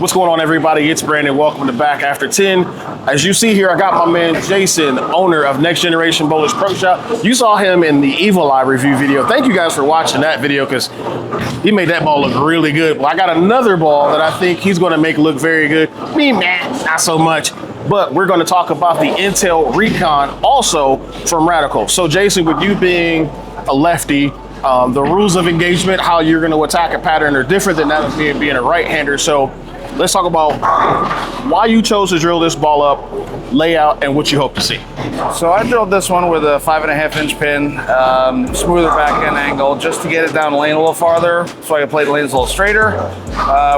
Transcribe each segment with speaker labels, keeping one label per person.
Speaker 1: What's going on, everybody? It's Brandon. Welcome to Back After 10. As you see here, I got my man Jason, owner of Next Generation Bowlers Pro Shop. You saw him in the Evil Eye review video. Thank you guys for watching that video because he made that ball look really good. Well, I got another ball that I think he's going to make look very good. Me, man, not so much. But we're going to talk about the Intel Recon, also from Radical. So, Jason, with you being a lefty, the rules of engagement, how you're going to attack a pattern are different than that of me being a right-hander. So let's talk about why you chose to drill this ball up, layout, and what you hope to see.
Speaker 2: So I drilled this one with a 5.5-inch pin, smoother back end angle, just to get it down the lane a little farther, so I can play the lanes a little straighter.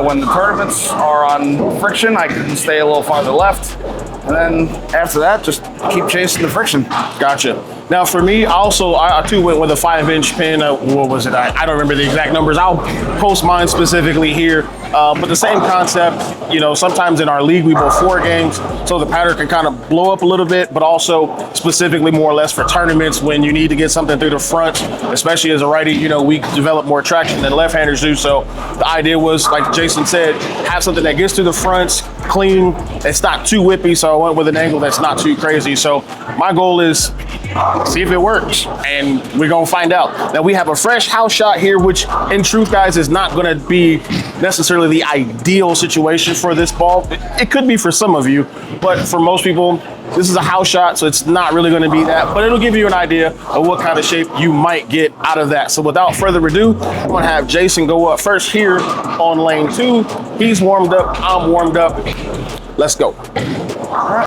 Speaker 2: When the tournaments are on friction, I can stay a little farther left. And then after that, just keep chasing the friction.
Speaker 1: Gotcha. Now for me, also, I too went with a 5-inch pin. What was it? I don't remember the exact numbers. I'll post mine specifically here. But the same concept, you know, sometimes in our league, we bowl 4 games, so the pattern can kind of blow up a little bit, but also specifically more or less for tournaments when you need to get something through the front, especially as a righty, you know, we develop more traction than left-handers do. So the idea was, like Jason said, have something that gets through the fronts, clean, it's not too whippy, so I went with an angle that's not too crazy. So my goal is see if it works, and we're gonna find out. Now we have a fresh house shot here, which in truth, guys, is not gonna be necessarily the ideal situation for this ball. It could be for some of you, but for most people, this is a house shot, so it's not really gonna be that, but it'll give you an idea of what kind of shape you might get out of that. So without further ado, I'm gonna have Jason go up first here on lane 2. He's warmed up, I'm warmed up. Let's go. All right.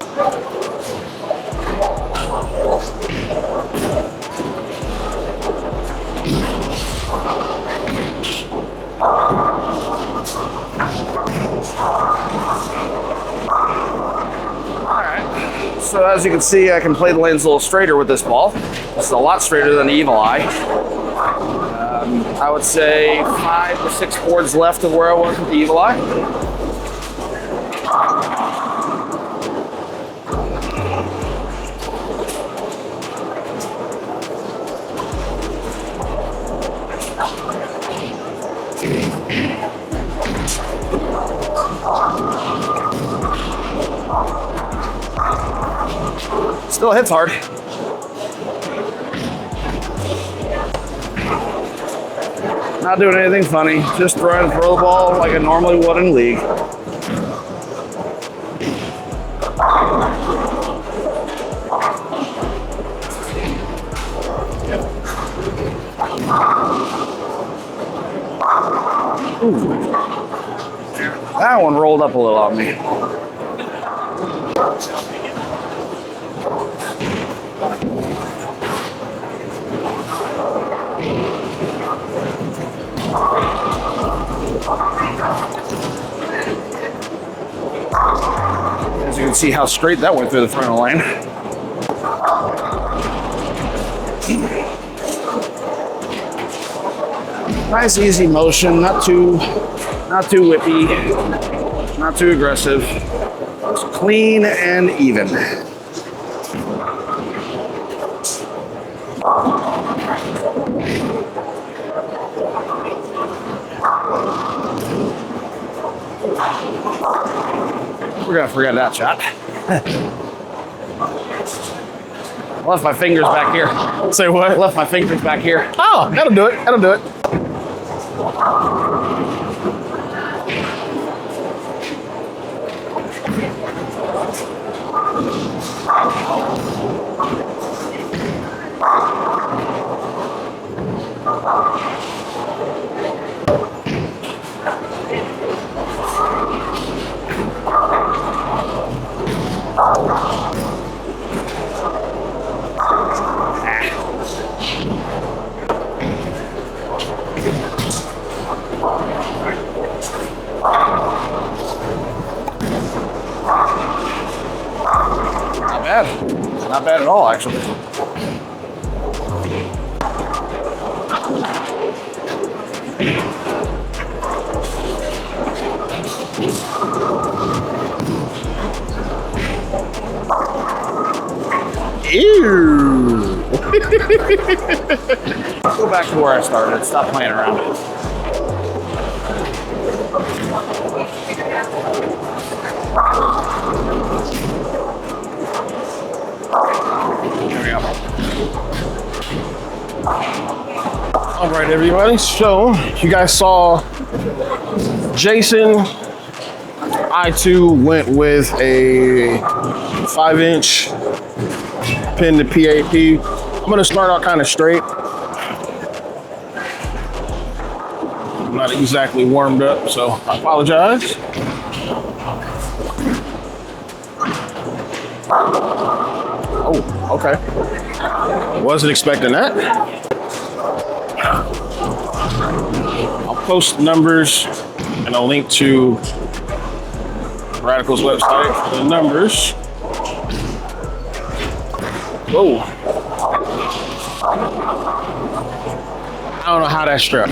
Speaker 2: So as you can see, I can play the lanes a little straighter with this ball. It's a lot straighter than the Evil Eye. I would say 5 or 6 boards left of where I was with the Evil Eye. Still hits hard. Not doing anything funny, just trying to throw the ball like I normally would in league. Ooh. That one rolled up a little on me. As you can see how straight that went through the front of the lane. Nice easy motion, not too whippy, not too aggressive. Just clean and even. We're gonna forget that shot. I left my fingers back here.
Speaker 1: Say what?
Speaker 2: I left my fingers back here.
Speaker 1: Oh, that'll do it. That'll do it.
Speaker 2: Not bad at all, actually.
Speaker 1: Ew.
Speaker 2: Go back to where I started. Stop playing around.
Speaker 1: Bam. All right, everybody. So you guys saw Jason. I too went with a 5-inch pin to PAP. I'm gonna start out kind of straight. I'm not exactly warmed up, so I apologize. Oh, okay. Wasn't expecting that. I'll post numbers and a link to Radical's website for the numbers. Whoa. I don't know how that struck.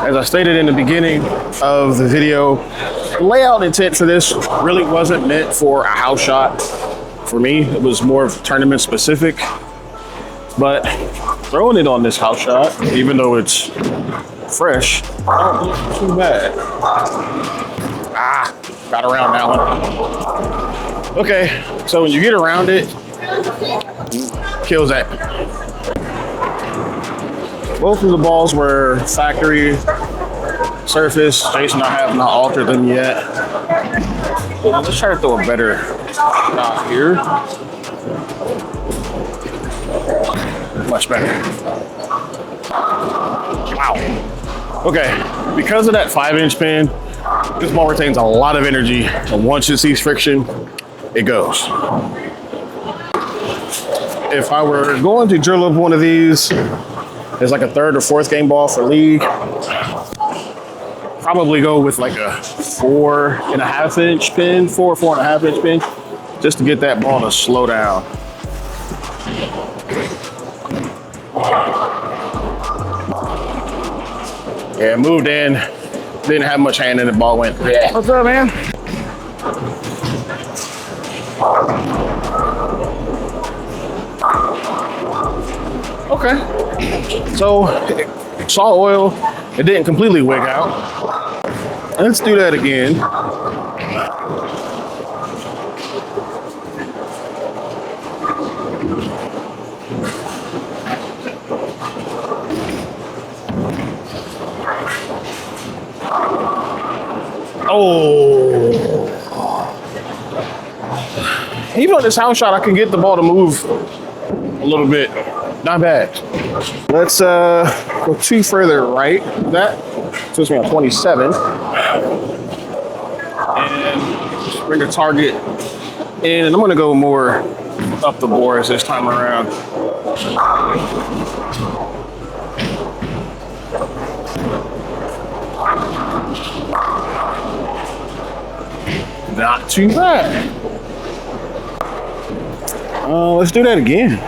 Speaker 1: As I stated in the beginning of the video, the layout intent for this really wasn't meant for a house shot. For me, it was more of tournament specific. But throwing it on this house shot, even though it's fresh, don't look too bad. Ah, got around that one. Okay, so when you get around it, kills that. Both of the balls were factory surface. Jason, I have not altered them yet. Let's try to throw a better shot here. Much better. Wow. Okay, because of that 5-inch pin, this ball retains a lot of energy, and once it sees friction, it goes. If I were going to drill up one of these, it's like a 3rd or 4th game ball for league, probably go with like a 4.5-inch pin, 4.5-inch pin, just to get that ball to slow down. Yeah, moved in, didn't have much hand in it, ball went. Yeah.
Speaker 2: What's up, man?
Speaker 1: Okay. So, saw oil, it didn't completely wig out. Let's do that again. Oh. Even on this house shot, I can get the ball to move a little bit. Not bad. Let's go 2 further right. That puts me on 27. And just bring the target in. And I'm going to go more up the boards this time around. Not too bad. Let's do that again.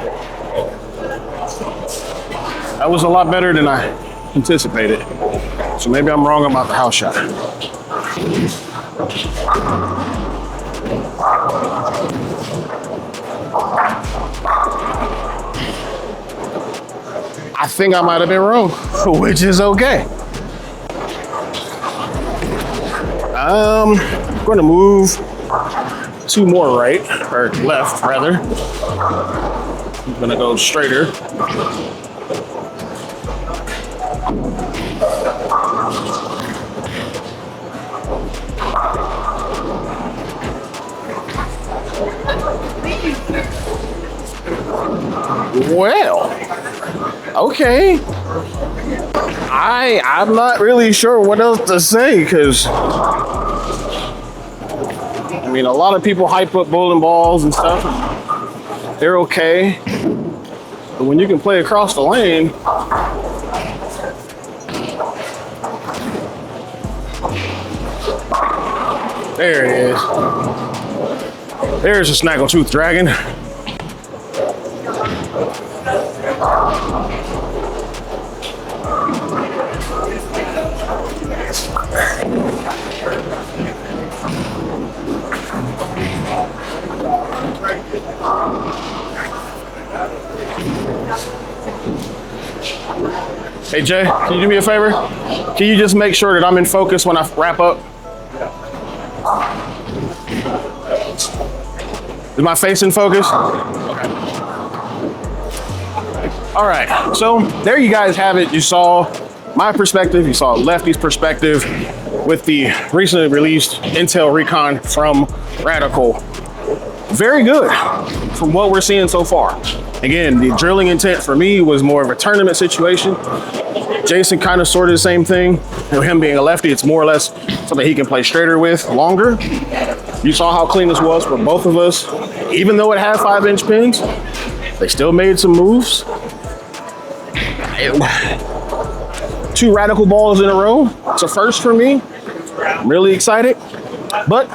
Speaker 1: That was a lot better than I anticipated. So maybe I'm wrong about the house shot. I think I might have been wrong, which is okay. I'm going to move 2 more right, or left rather. I'm going to go straighter. Well, okay. I'm not really sure what else to say, because I mean, a lot of people hype up bowling balls and stuff. They're okay. But when you can play across the lane, there it is. There's a snaggletooth dragon. Hey Jay, can you do me a favor? Can you just make sure that I'm in focus when I wrap up? Is my face in focus? Okay. All right, so there you guys have it. You saw my perspective, you saw Lefty's perspective with the recently released Intel Recon from Radical. Very good from what we're seeing so far. Again, the drilling intent for me was more of a tournament situation. Jason kind of sort of the same thing. Him being a lefty, it's more or less something he can play straighter with longer. You saw how clean this was for both of us. Even though it had 5-inch pins, they still made some moves. 2 Radical balls in a row. It's a first for me. I'm really excited. But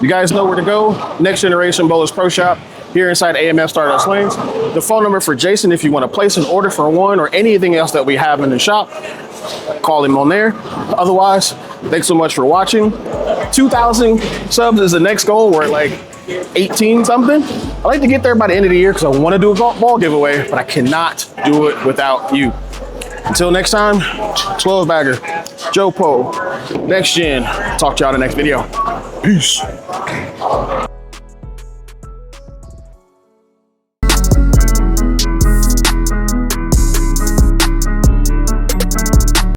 Speaker 1: you guys know where to go. Next Generation Bowlers Pro Shop here inside AMF Stardust Lanes. The phone number for Jason if you want to place an order for one or anything else that we have in the shop, call him on there. Otherwise, thanks so much for watching. 2,000 subs is the next goal. We're at like 18 something. I like to get there by the end of the year because I want to do a ball giveaway, but I cannot do it without you. Until next time, 12 bagger, Joe Poe, Next Gen. Talk to y'all in the next video. Peace.